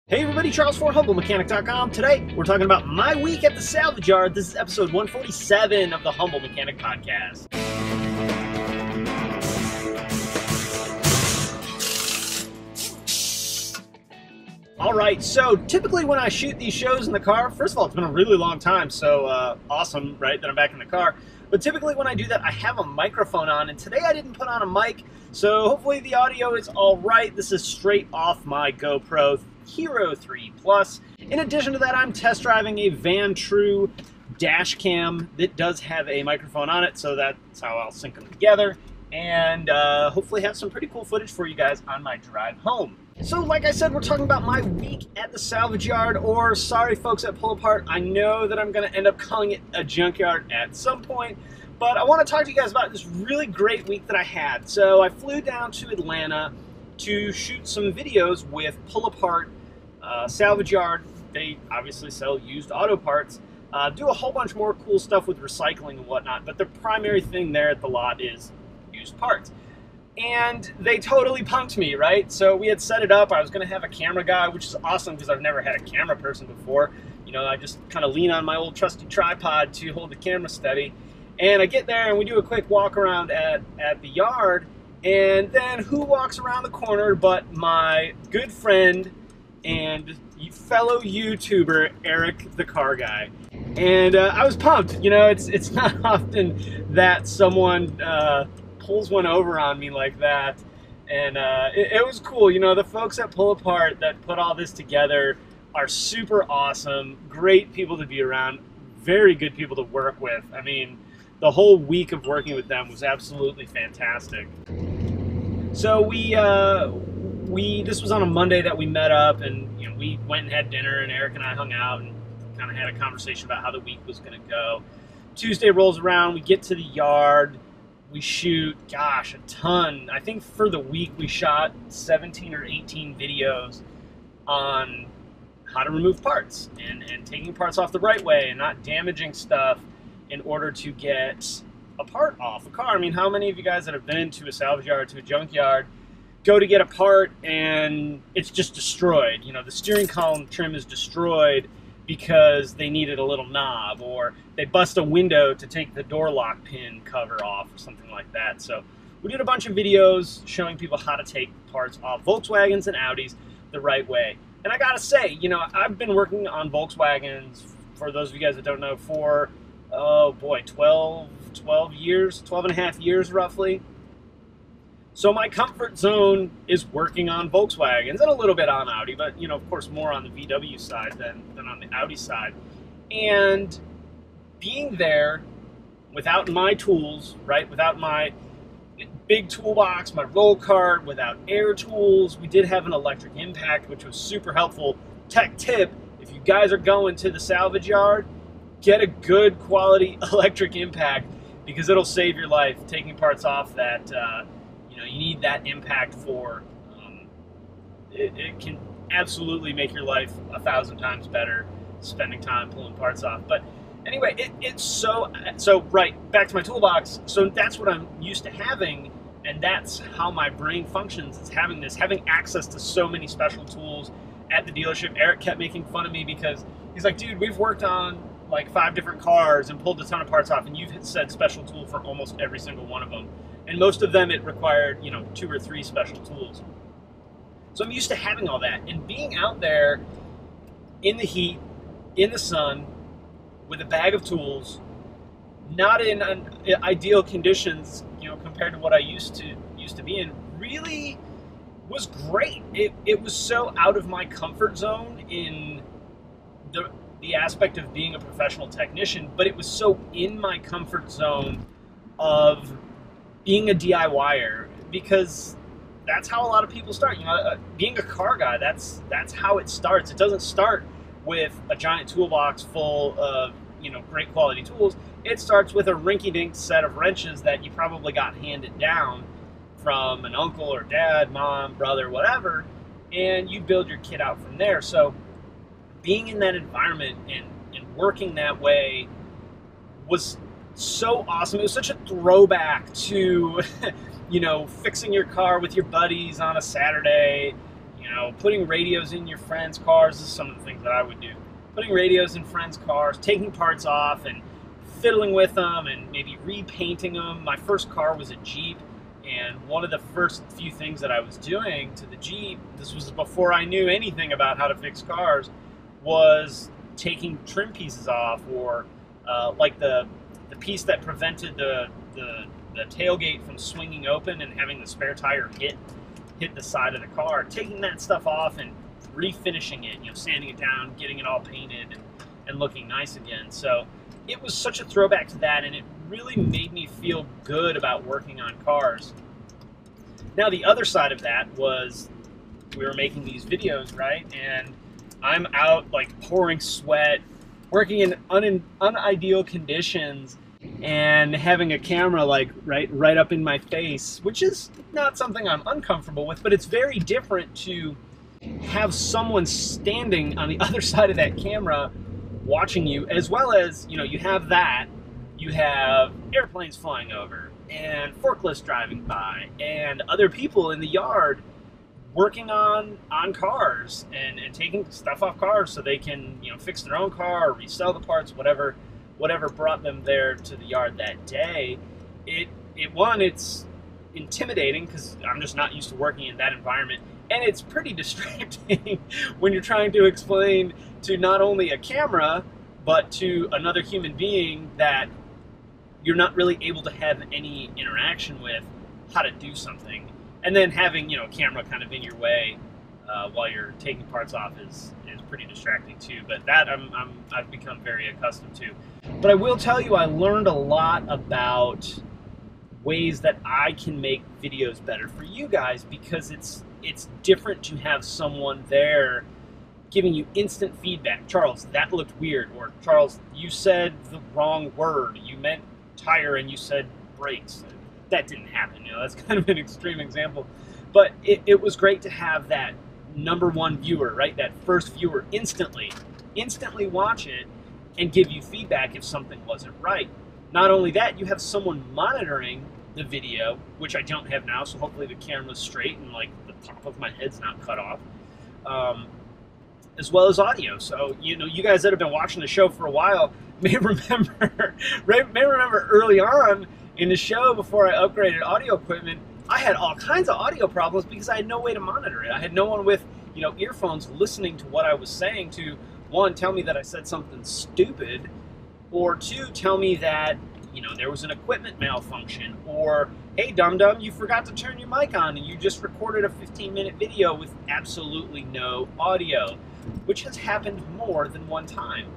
Hey everybody, Charles for HumbleMechanic.com. Today, we're talking about my week at the salvage yard. This is episode 147 of the Humble Mechanic Podcast. Alright, so typically when I shoot these shows in the car, first of all, it's been a really long time, so awesome, right, that I'm back in the car. But typically when I do that, I have a microphone on, and today I didn't put on a mic, so hopefully the audio is alright. This is straight off my GoPro Hero 3 Plus. In addition to that, I'm test driving a Van-True dash cam that does have a microphone on it, so that's how I'll sync them together, and hopefully have some pretty cool footage for you guys on my drive home. So like I said, we're talking about my week at the salvage yard, or sorry folks at Pull Apart, I know that I'm going to end up calling it a junkyard at some point, but I want to talk to you guys about this really great week that I had. So I flew down to Atlanta to shoot some videos with Pull Apart salvage yard. They obviously sell used auto parts, do a whole bunch more cool stuff with recycling and whatnot, but the primary thing there at the lot is used parts. And they totally punked me, right? So we had set it up. I was going to have a camera guy, which is awesome because I've never had a camera person before. You know, I just kind of lean on my old trusty tripod to hold the camera steady. And I get there and we do a quick walk around at the yard. And then who walks around the corner but my good friend and fellow YouTuber, EricTheCarGuy. And I was pumped. You know, it's not often that someone pulls one over on me like that, and it was cool. You know, the folks at Pull Apart that put all this together are super awesome, great people to be around, very good people to work with. I mean, the whole week of working with them was absolutely fantastic. So this was on a Monday that we met up, and you know, we went and had dinner, and Eric and I hung out and kind of had a conversation about how the week was going to go. Tuesday rolls around, we get to the yard. We shoot, gosh, a ton. I think for the week we shot 17 or 18 videos on how to remove parts and taking parts off the right way and not damaging stuff in order to get a part off a car. I mean, how many of you guys that have been to a salvage yard, to a junkyard, go to get a part and it's just destroyed? You know, the steering column trim is destroyed because they needed a little knob, or they bust a window to take the door lock pin cover off or something like that. So we did a bunch of videos showing people how to take parts off Volkswagens and Audis the right way. And I gotta say, you know, I've been working on Volkswagens, for those of you guys that don't know, for, oh boy, 12 years, 12 and a half years roughly. So my comfort zone is working on Volkswagens and a little bit on Audi, but, you know, of course, more on the VW side than on the Audi side. And being there without my tools, right, without my big toolbox, my roll cart, without air tools, we did have an electric impact, which was super helpful. Tech tip, if you guys are going to the salvage yard, get a good quality electric impact because it'll save your life taking parts off that, you know, you need that impact for. It can absolutely make your life 1,000 times better spending time pulling parts off. But anyway, it's so right, back to my toolbox. So that's what I'm used to having, and that's how my brain functions, is having access to so many special tools at the dealership. Eric kept making fun of me because he's like, dude, we've worked on like 5 different cars and pulled a ton of parts off, and you've said special tool for almost every single one of them. And most of them, it required, you know, 2 or 3 special tools. So I'm used to having all that. And being out there in the heat, in the sun, with a bag of tools, not in ideal conditions, you know, compared to what I used to be in, really was great. It was so out of my comfort zone in the aspect of being a professional technician, but it was so in my comfort zone of being a DIYer, because that's how a lot of people start. You know, being a car guy, that's how it starts. It doesn't start with a giant toolbox full of, you know, great quality tools. It starts with a rinky-dink set of wrenches that you probably got handed down from an uncle or dad, mom, brother, whatever, and you build your kit out from there. So being in that environment and working that way was so awesome. It was such a throwback to, you know, fixing your car with your buddies on a Saturday, you You know, putting radios in your friends' cars is some of the things that I would do. Putting radios in friends' cars, taking parts off and fiddling with them and maybe repainting them. My first car was a Jeep, and one of the first few things that I was doing to the Jeep, this was before I knew anything about how to fix cars, was taking trim pieces off, or like the piece that prevented the tailgate from swinging open and having the spare tire hit the side of the car, taking that stuff off and refinishing it, you know, sanding it down, getting it all painted and looking nice again. So it was such a throwback to that, and it really made me feel good about working on cars. Now the other side of that was we were making these videos, right? And I'm out like pouring sweat, working in unideal conditions, and having a camera like right up in my face, which is not something I'm uncomfortable with, but it's very different to have someone standing on the other side of that camera watching you, as well as, you know, you have airplanes flying over and forklifts driving by and other people in the yard working on cars and taking stuff off cars so they can, you know, fix their own car or resell the parts, whatever brought them there to the yard that day. It's intimidating because I'm just not used to working in that environment, and it's pretty distracting when you're trying to explain to not only a camera but to another human being that you're not really able to have any interaction with how to do something, and then having, you know, a camera kind of in your way while you're taking parts off is pretty distracting too. But that I've become very accustomed to. But I will tell you, I learned a lot about ways that I can make videos better for you guys, because it's different to have someone there giving you instant feedback. Charles, that looked weird. Or Charles, you said the wrong word. You meant tire and you said brakes. That didn't happen. You know, that's kind of an extreme example. But it was great to have that number one viewer, right? That first viewer instantly watch it and give you feedback if something wasn't right. Not only that, you have someone monitoring the video, which I don't have now, so hopefully the camera's straight and like the top of my head's not cut off, as well as audio. So, you know, you guys that have been watching the show for a while may remember early on in the show, before I upgraded audio equipment, I had all kinds of audio problems because I had no way to monitor it. I had no one with, you know, earphones listening to what I was saying to, one, tell me that I said something stupid, or two, tell me that, you know, there was an equipment malfunction, or, hey, dum-dum, you forgot to turn your mic on and you just recorded a 15-minute video with absolutely no audio, which has happened more than one time.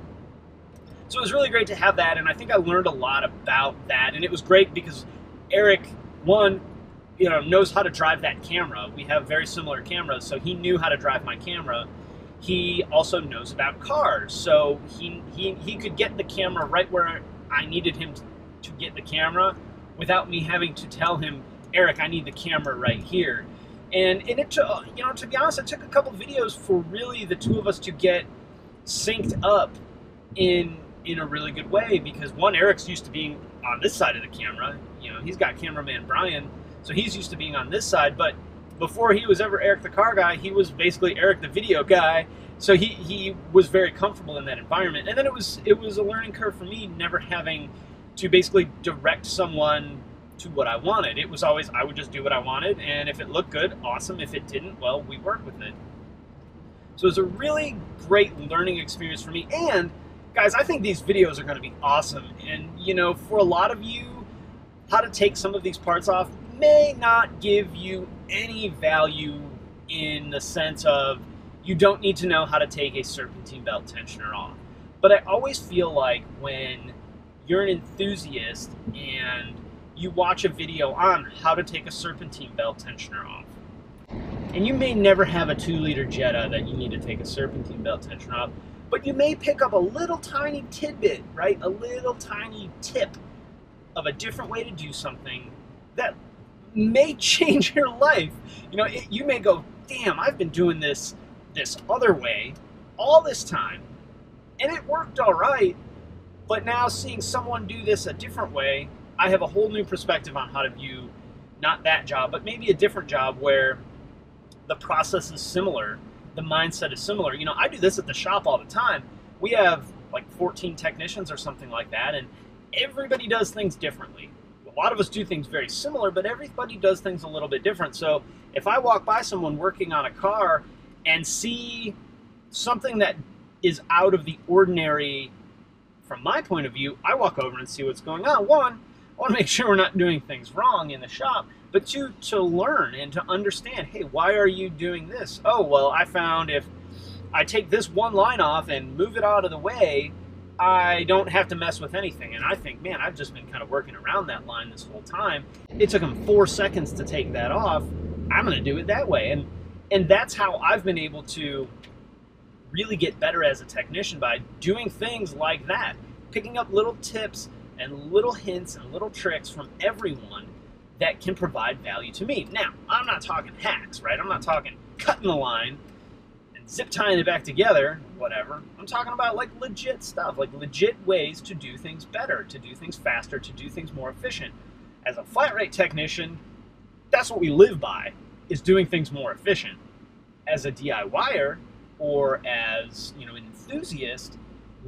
So it was really great to have that, and I think I learned a lot about that, and it was great because Eric, one, you know, knows how to drive that camera. We have very similar cameras, so he knew how to drive my camera. He also knows about cars, so he could get the camera right where I needed him to get the camera without me having to tell him, Eric, I need the camera right here. And it took, you know, to be honest, it took a couple videos for really the two of us to get synced up in a really good way, because one, Eric's used to being on this side of the camera. You know, he's got cameraman Brian, so he's used to being on this side, but before he was ever Eric the Car Guy, he was basically Eric the Video Guy, so he was very comfortable in that environment. And then it was a learning curve for me, never having to basically direct someone to what I wanted. It was always, I would just do what I wanted, and if it looked good, awesome. If it didn't, well, we worked with it. So it was a really great learning experience for me. And guys, I think these videos are going to be awesome. And, you know, for a lot of you, how to take some of these parts off may not give you any value, in the sense of you don't need to know how to take a serpentine belt tensioner off. But I always feel like when you're an enthusiast and you watch a video on how to take a serpentine belt tensioner off, and you may never have a 2-liter Jetta that you need to take a serpentine belt tensioner off, but you may pick up a little tiny tidbit, right? A little tiny tip of a different way to do something that may change your life. You know, you may go, damn, I've been doing this other way all this time, and it worked all right, but now seeing someone do this a different way, I have a whole new perspective on how to view not that job, but maybe a different job where the process is similar, the mindset is similar. You know, I do this at the shop all the time. We have like 14 technicians or something like that, and everybody does things differently. A lot of us do things very similar, but everybody does things a little bit different. So if I walk by someone working on a car and see something that is out of the ordinary from my point of view, I walk over and see what's going on. One, I want to make sure we're not doing things wrong in the shop, but two, to learn and to understand, hey, why are you doing this? Oh, well, I found if I take this one line off and move it out of the way, I don't have to mess with anything. And I think, man, I've just been kind of working around that line this whole time. It took them 4 seconds to take that off. I'm going to do it that way. And that's how I've been able to really get better as a technician, by doing things like that, picking up little tips and little hints and little tricks from everyone that can provide value to me. Now, I'm not talking hacks, right? I'm not talking cutting the line and zip tying it back together, whatever. I'm talking about like legit stuff, like legit ways to do things better, to do things faster, to do things more efficient. As a flat rate technician, that's what we live by, is doing things more efficient. As a DIYer, or as, you know, an enthusiast,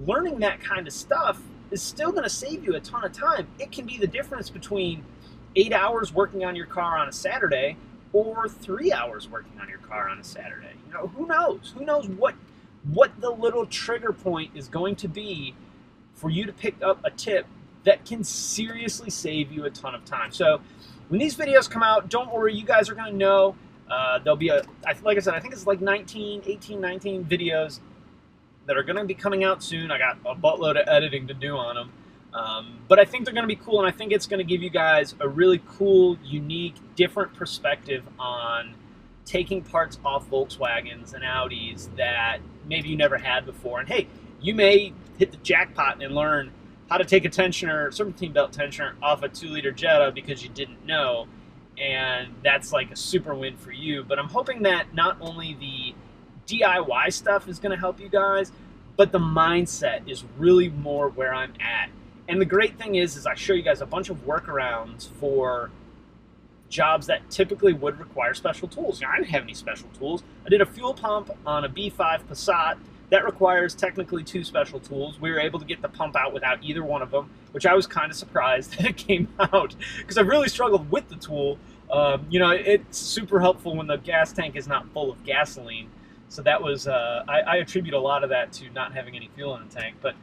learning that kind of stuff is still going to save you a ton of time. It can be the difference between 8 hours working on your car on a Saturday or 3 hours working on your car on a Saturday. You know, who knows? Who knows what the little trigger point is going to be for you to pick up a tip that can seriously save you a ton of time. So when these videos come out, don't worry, you guys are going to know. There'll be like I said, I think it's like 19 videos that are going to be coming out soon. I got a buttload of editing to do on them. But I think they're going to be cool, and I think it's going to give you guys a really cool, unique, different perspective on taking parts off Volkswagens and Audis that maybe you never had before. And hey, you may hit the jackpot and learn how to take a tensioner, serpentine belt tensioner, off a 2-liter Jetta because you didn't know. And that's like a super win for you. But I'm hoping that not only the DIY stuff is going to help you guys, but the mindset is really more where I'm at. And the great thing is I show you guys a bunch of workarounds for jobs that typically would require special tools. You know, I didn't have any special tools. I did a fuel pump on a B5 Passat. That requires technically 2 special tools. We were able to get the pump out without either one of them, which I was kind of surprised that it came out, because I really struggled with the tool. You know, it's super helpful when the gas tank is not full of gasoline. So that was, I attribute a lot of that to not having any fuel in the tank. But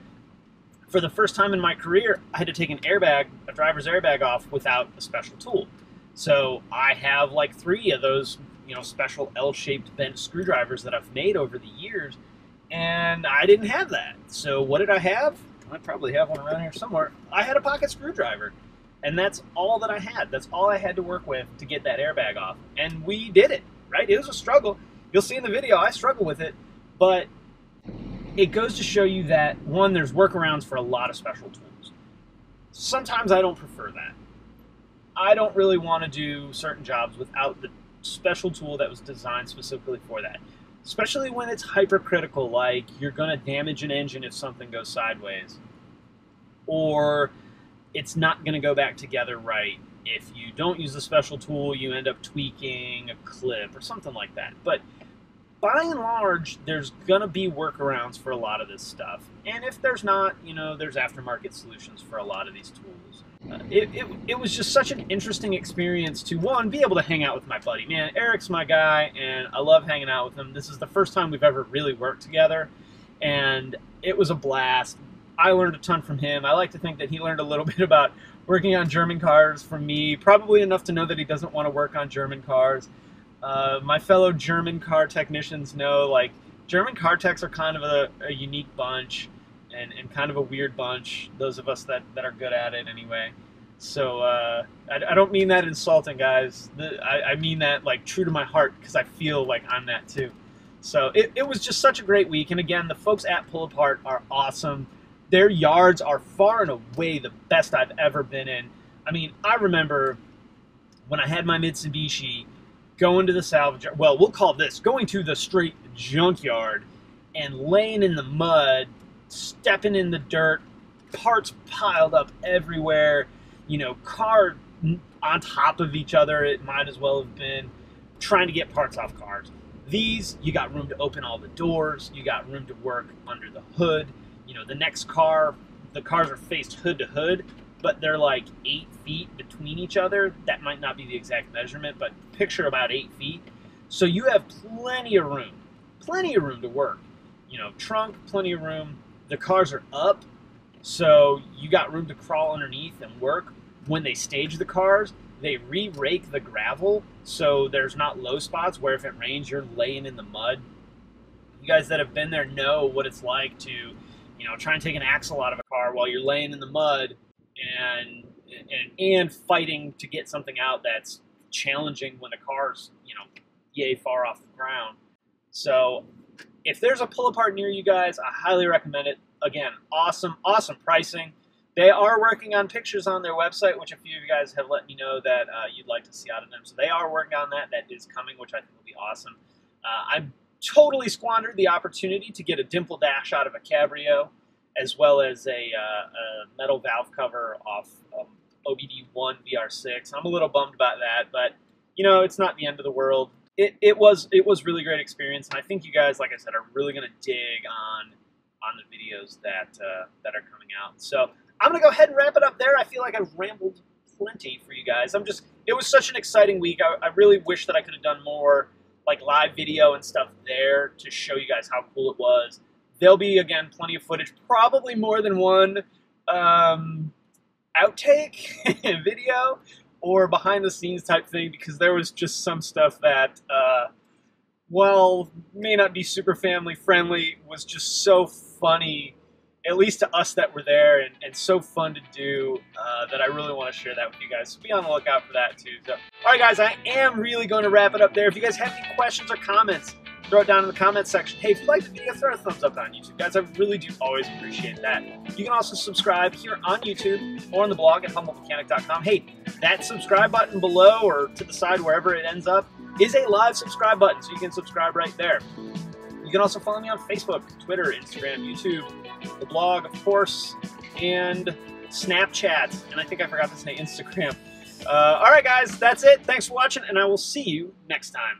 for the first time in my career, I had to take an airbag, a driver's airbag, off without a special tool. So I have like 3 of those, you know, special L-shaped bent screwdrivers that I've made over the years. And I didn't have that. So what did I have? I probably have one around here somewhere. I had a pocket screwdriver. And that's all that I had. That's all I had to work with to get that airbag off. And we did it, right? It was a struggle. You'll see in the video, I struggle with it. But it goes to show you that, one, there's workarounds for a lot of special tools. Sometimes I don't prefer that. I don't really want to do certain jobs without the special tool that was designed specifically for that. Especially when it's hypercritical, like you're going to damage an engine if something goes sideways, or it's not going to go back together right. If you don't use the special tool, you end up tweaking a clip or something like that. But by and large, there's going to be workarounds for a lot of this stuff. And if there's not, you know, there's aftermarket solutions for a lot of these tools. It was just such an interesting experience to, one, be able to hang out with my buddy. Man, Eric's my guy, and I love hanging out with him. This is the first time we've ever really worked together, and it was a blast. I learned a ton from him. I like to think that he learned a little bit about working on German cars from me, probably enough to know that he doesn't want to work on German cars. My fellow German car technicians know, like, German car techs are kind of a unique bunch. And kind of a weird bunch, those of us that are good at it anyway. So I don't mean that insulting, guys. I mean that like true to my heart, because I feel like I'm that too. So it was just such a great week. And again, the folks at Pull Apart are awesome. Their yards are far and away the best I've ever been in. I mean, I remember when I had my Mitsubishi, going to the salvage, well, we'll call this, going to the straight junkyard and laying in the mud, stepping in the dirt, parts piled up everywhere, you know, car on top of each other, it might as well have been, trying to get parts off cars. These, you got room to open all the doors, you got room to work under the hood. You know, the next car, the cars are faced hood to hood, but they're like 8 feet between each other. That might not be the exact measurement, but picture about 8 feet. So you have plenty of room to work. You know, trunk, plenty of room. The cars are up, so you got room to crawl underneath and work. When they stage the cars, they re-rake the gravel, so there's not low spots where if it rains, you're laying in the mud. You guys that have been there know what it's like to, you know, try and take an axle out of a car while you're laying in the mud and fighting to get something out that's challenging when the car's, you know, yay far off the ground. So if there's a pull-apart near you guys, I highly recommend it. Again, awesome pricing. They are working on pictures on their website, which a few of you guys have let me know that you'd like to see out of them. So they are working on that. That is coming, which I think will be awesome. I totally squandered the opportunity to get a dimple dash out of a Cabrio, as well as a metal valve cover off OBD1 VR6. I'm a little bummed about that, but you know, it's not the end of the world. It was really great experience, and I think you guys, like I said, are really going to dig on the videos that are coming out. So I'm going to go ahead and wrap it up there. I feel like I've rambled plenty for you guys. It was such an exciting week. I really wish that I could have done more like live video and stuff there to show you guys how cool it was. There'll be, again, plenty of footage, probably more than one outtake video or behind the scenes type thing, because there was just some stuff that, while may not be super family friendly, was just so funny, at least to us that were there, and so fun to do that I really want to share that with you guys. So be on the lookout for that too. So, all right, guys, I am really going to wrap it up there. If you guys have any questions or comments, throw it down in the comments section. Hey, if you like the video, throw a thumbs up on YouTube. Guys, I really do always appreciate that. You can also subscribe here on YouTube or on the blog at humblemechanic.com. Hey, that subscribe button below or to the side, wherever it ends up, is a live subscribe button, so you can subscribe right there. You can also follow me on Facebook, Twitter, Instagram, YouTube, the blog, of course, and Snapchat. And I think I forgot to say Instagram. All right, guys, that's it. Thanks for watching, and I will see you next time.